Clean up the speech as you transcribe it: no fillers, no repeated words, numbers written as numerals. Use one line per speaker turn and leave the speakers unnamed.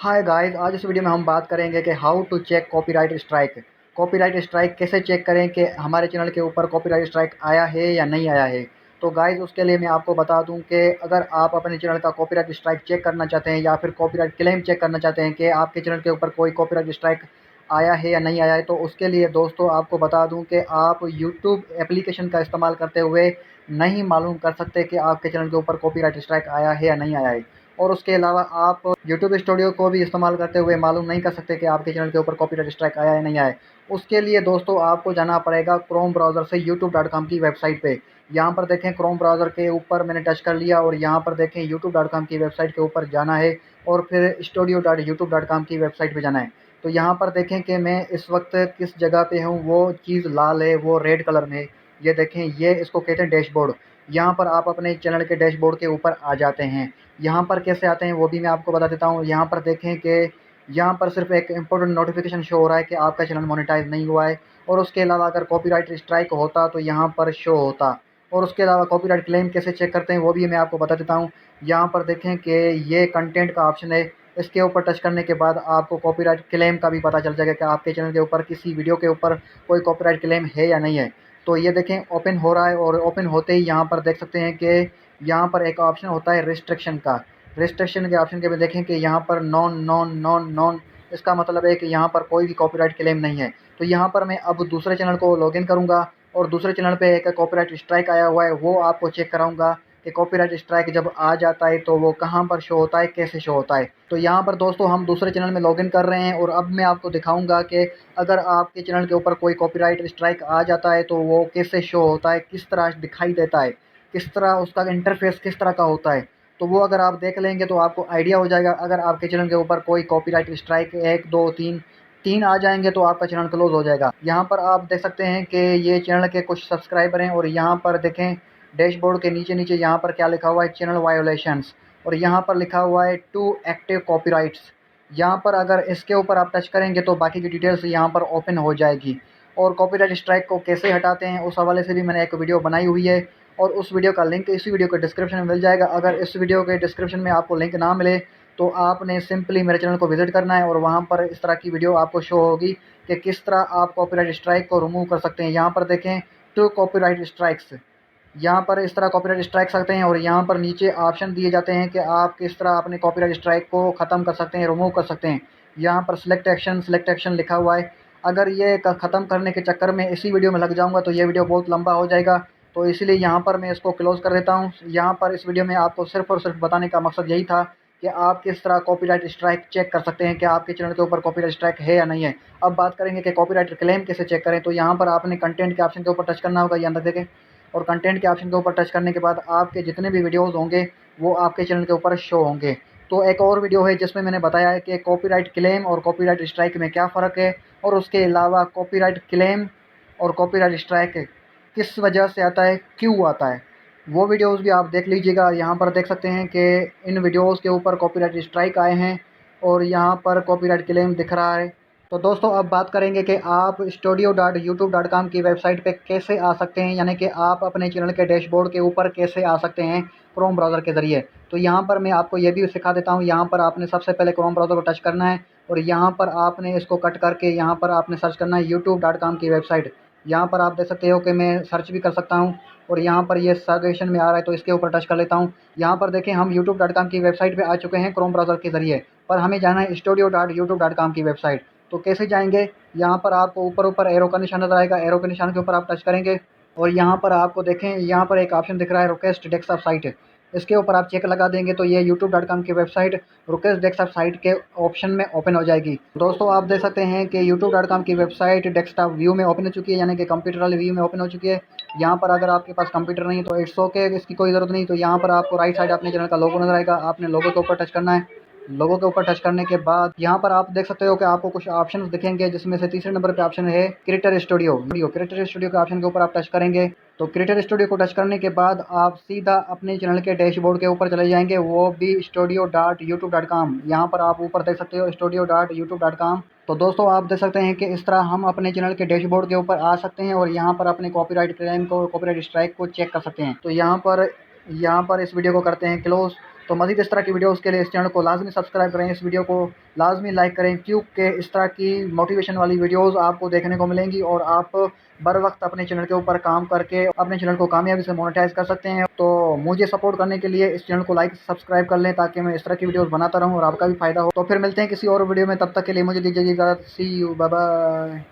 Hi guys, आज इस video में हम बात करेंगे कि how to check copyright strike. Copyright strike कैसे चेक करें कि हमारे चैनल के ऊपर कॉपीराइट स्ट्राइक आया है या नहीं आया है। तो गाइस, उसके लिए मैं आपको बता दूं कि अगर आप अपने चैनल का कॉपीराइट स्ट्राइक चेक करना चाहते हैं या फिर कॉपीराइट क्लेम चेक करना चाहते हैं कि आपके चैनल के ऊपर कोई कॉपीराइट स्ट्राइक आया है या नहीं आया है, तो उसके लिए दोस्तों आपको बता दूं कि आप यूट्यूब एप्लीकेशन का इस्तेमाल करते हुए नहीं मालूम कर सकते कि आपके चैनल के ऊपर कॉपीराइट स्ट्राइक आया है या नहीं आया है। और उसके अलावा आप यूट्यूब स्टूडियो को भी इस्तेमाल करते हुए मालूम नहीं कर सकते कि आपके चैनल के ऊपर कॉपीराइट स्ट्राइक आया है या नहीं आया है। उसके लिए दोस्तों आपको जाना पड़ेगा क्रोम ब्राउज़र से youtube.com की वेबसाइट पे। यहाँ पर देखें, क्रोम ब्राउज़र के ऊपर मैंने टच कर लिया और यहाँ पर देखें youtube.com की वेबसाइट के ऊपर जाना है और फिर studio.youtube.com की वेबसाइट पे जाना है। तो यहाँ पर देखें कि मैं इस वक्त किस जगह पे हूँ, वो चीज़ लाल है, वो रेड कलर में है। ये देखें, ये इसको कहते हैं डैशबोर्ड। यहाँ पर आप अपने चैनल के डैशबोर्ड के ऊपर आ जाते हैं। यहाँ पर कैसे आते हैं वो भी मैं आपको बता देता हूँ। यहाँ पर देखें कि यहाँ पर सिर्फ एक इम्पोर्टेंट नोटिफिकेशन शो हो रहा है कि आपका चैनल मोनेटाइज नहीं हुआ है। और उसके अलावा अगर कॉपीराइट स्ट्राइक होता तो यहाँ पर शो होता। और उसके अलावा कॉपीराइट क्लेम कैसे चेक करते हैं वो भी मैं आपको बता देता हूँ। यहाँ पर देखें कि ये कंटेंट का ऑप्शन है। इसके ऊपर टच करने के बाद आपको कॉपीराइट क्लेम का भी पता चल जाएगा कि आपके चैनल के ऊपर किसी वीडियो के ऊपर कोई कॉपीराइट क्लेम है या नहीं है। तो ये देखें, ओपन हो रहा है और ओपन होते ही यहाँ पर देख सकते हैं कि यहाँ पर एक ऑप्शन होता है रिस्ट्रिक्शन का। रिस्ट्रिक्शन के ऑप्शन के में देखें कि यहाँ पर नॉन नॉन नॉन नॉन, इसका मतलब है कि यहाँ पर कोई भी कॉपीराइट क्लेम नहीं है। तो यहाँ पर मैं अब दूसरे चैनल को लॉगिन करूँगा और दूसरे चैनल पे एक कॉपीराइट स्ट्राइक आया हुआ है वो आपको चेक कराऊंगा कि कॉपीराइट स्ट्राइक जब आ जाता है तो वो कहाँ पर शो होता है, कैसे शो होता है। तो यहाँ पर दोस्तों हम दूसरे चैनल में लॉगिन कर रहे हैं और अब मैं आपको दिखाऊंगा कि अगर आपके चैनल के ऊपर कोई कॉपीराइट स्ट्राइक आ जाता है तो वो कैसे शो होता है, किस तरह दिखाई देता है, किस तरह उसका इंटरफेस किस तरह का होता है। तो वो अगर आप देख लेंगे तो आपको आइडिया हो जाएगा। अगर आपके चैनल के ऊपर कोई कॉपीराइट स्ट्राइक 1 2 3 3 आ जाएंगे तो आपका चैनल क्लोज हो जाएगा। यहाँ पर आप देख सकते हैं कि ये चैनल के कुछ सब्सक्राइबर हैं और यहाँ पर देखें डैशबोर्ड के नीचे नीचे यहाँ पर क्या लिखा हुआ है, चैनल वायोलेशंस। और यहाँ पर लिखा हुआ है टू एक्टिव कॉपीराइट्स। यहाँ पर अगर इसके ऊपर आप टच करेंगे तो बाकी की डिटेल्स यहाँ पर ओपन हो जाएगी। और कॉपीराइट स्ट्राइक को कैसे हटाते हैं उस हवाले से भी मैंने एक वीडियो बनाई हुई है और उस वीडियो का लिंक इसी वीडियो के डिस्क्रिप्शन में मिल जाएगा। अगर इस वीडियो के डिस्क्रिप्शन में आपको लिंक ना मिले तो आपने सिंपली मेरे चैनल को विजिट करना है और वहाँ पर इस तरह की वीडियो आपको शो होगी कि किस तरह आप कॉपीराइट स्ट्राइक को रिमूव कर सकते हैं। यहाँ पर देखें टू कॉपीराइट स्ट्राइक्स, यहाँ पर इस तरह कॉपीराइट स्ट्राइक सकते हैं और यहाँ पर नीचे ऑप्शन दिए जाते हैं कि आप किस तरह अपने कॉपीराइट स्ट्राइक को ख़त्म कर सकते हैं, रिमूव कर सकते हैं। यहाँ पर सिलेक्ट एक्शन लिखा हुआ है। अगर ये ख़त्म करने के चक्कर में इसी वीडियो में लग जाऊँगा तो ये वीडियो बहुत लंबा हो जाएगा। तो इसलिए यहाँ पर मैं इसको क्लोज़ कर देता हूँ। यहाँ पर इस वीडियो में आपको सिर्फ़ और सिर्फ बताने का मकसद यही था कि आप किस तरह कॉपीराइट स्ट्राइक चेक कर सकते हैं कि आपके चैनल के ऊपर कॉपीराइट स्ट्राइक है या नहीं है। अब बात करेंगे कि कॉपीराइट क्लेम कैसे चेक करें। तो यहाँ पर आपने कंटेंट के ऑप्शन के ऊपर टच करना होगा, यहाँ तक देखें। और कंटेंट के ऑप्शन के ऊपर टच करने के बाद आपके जितने भी वीडियोज़ होंगे वो आपके चैनल के ऊपर शो होंगे। तो एक और वीडियो है जिसमें मैंने बताया है कि कॉपीराइट क्लेम और कॉपीराइट स्ट्राइक में क्या फ़र्क है और उसके अलावा कॉपीराइट क्लेम और कॉपीराइट स्ट्राइक किस वजह से आता है, क्यों आता है। वो वीडियोज़ भी आप देख लीजिएगा। यहाँ पर देख सकते हैं कि इन वीडियोज़ के ऊपर कॉपीराइट स्ट्राइक आए हैं और यहाँ पर कॉपीराइट क्लेम दिख रहा है। तो दोस्तों अब बात करेंगे कि आप studio.youtube.com की वेबसाइट पे कैसे आ सकते हैं, यानी कि आप अपने चैनल के डैशबोर्ड के ऊपर कैसे आ सकते हैं क्रोम ब्राउज़र के ज़रिए। तो यहाँ पर मैं आपको ये भी सिखा देता हूँ। यहाँ पर आपने सबसे पहले क्रोम ब्राउज़र को टच करना है और यहाँ पर आपने इसको कट करके यहाँ पर आपने सर्च करना है youtube.com की वेबसाइट। यहाँ पर आप देख सकते हो कि मैं सर्च भी कर सकता हूँ और यहाँ पर ये सजेशन में आ रहा है तो इसके ऊपर टच कर लेता हूँ। यहाँ पर देखें हम youtube.com की वेबसाइट पे आ चुके हैं क्रोम ब्राउज़र के ज़रिए, पर हमें जाना है studio.youtube.com की वेबसाइट। तो कैसे जाएंगे, यहाँ पर आपको ऊपर एरो का निशान नज़र आएगा, एरो के निशान के ऊपर आप टच करेंगे और यहाँ पर आपको देखें यहाँ पर एक ऑप्शन दिख रहा है रिक्वेस्ट डेस्कटॉप साइट। इसके ऊपर आप चेक लगा देंगे तो ये youtube.com की वेबसाइट रिक्वेस्ट डेस्कटॉप साइट के ऑप्शन में ओपन हो जाएगी। दोस्तों आप देख सकते हैं कि youtube.com की वेबसाइट डेस्कटॉप व्यू में ओपन हो चुकी है, यानी कि कंप्यूटर वाले व्यू में ओपन हो चुकी है। यहाँ पर अगर आपके पास कंप्यूटर नहीं है तो इट्स ओके, इसकी कोई ज़रूरत नहीं। तो यहाँ पर आपको राइट साइड अपने चैनल का लोगो नज़र आएगा, आपने लोगो के ऊपर टच करना है। लोगों के ऊपर टच करने के बाद यहाँ पर आप देख सकते हो कि आपको कुछ ऑप्शंस दिखेंगे जिसमें से तीसरे नंबर पे ऑप्शन है क्रिएटर स्टूडियो। क्रिएटर स्टूडियो के ऑप्शन के ऊपर आप टच करेंगे तो क्रिएटर स्टूडियो को टच करने के बाद आप सीधा अपने चैनल के डैशबोर्ड के ऊपर चले जाएंगे, वो भी studio.youtube.com। यहाँ पर आप ऊपर देख सकते हो studio.youtube.com। तो दोस्तों आप देख सकते हैं कि इस तरह हम अपने चैनल के डैशबोर्ड के ऊपर आ सकते हैं और यहाँ पर अपने कॉपीराइट क्लेम को, कॉपीराइट स्ट्राइक को चेक कर सकते हैं। तो यहाँ पर इस वीडियो को करते हैं क्लोज। तो मज़ीद इस तरह की वीडियोज़ के लिए इस चैनल को लाज़मी सब्सक्राइब करें, इस वीडियो को लाज़मी लाइक करें, क्योंकि इस तरह की मोटिवेशन वाली वीडियोज़ आपको देखने को मिलेंगी और आप बर वक्त अपने चैनल के ऊपर काम करके अपने चैनल को कामयाबी से मोनेटाइज कर सकते हैं। तो मुझे सपोर्ट करने के लिए इस चैनल को लाइक सब्सक्राइब कर लें, ताकि मैं इस तरह की वीडियोज़ बनाता रहूँ और आपका भी फ़ायदा हो। तो फिर मिलते हैं किसी और वीडियो में, तब तक के लिए मुझे दीजिए इजाज़त। सी यू, बाय बाय।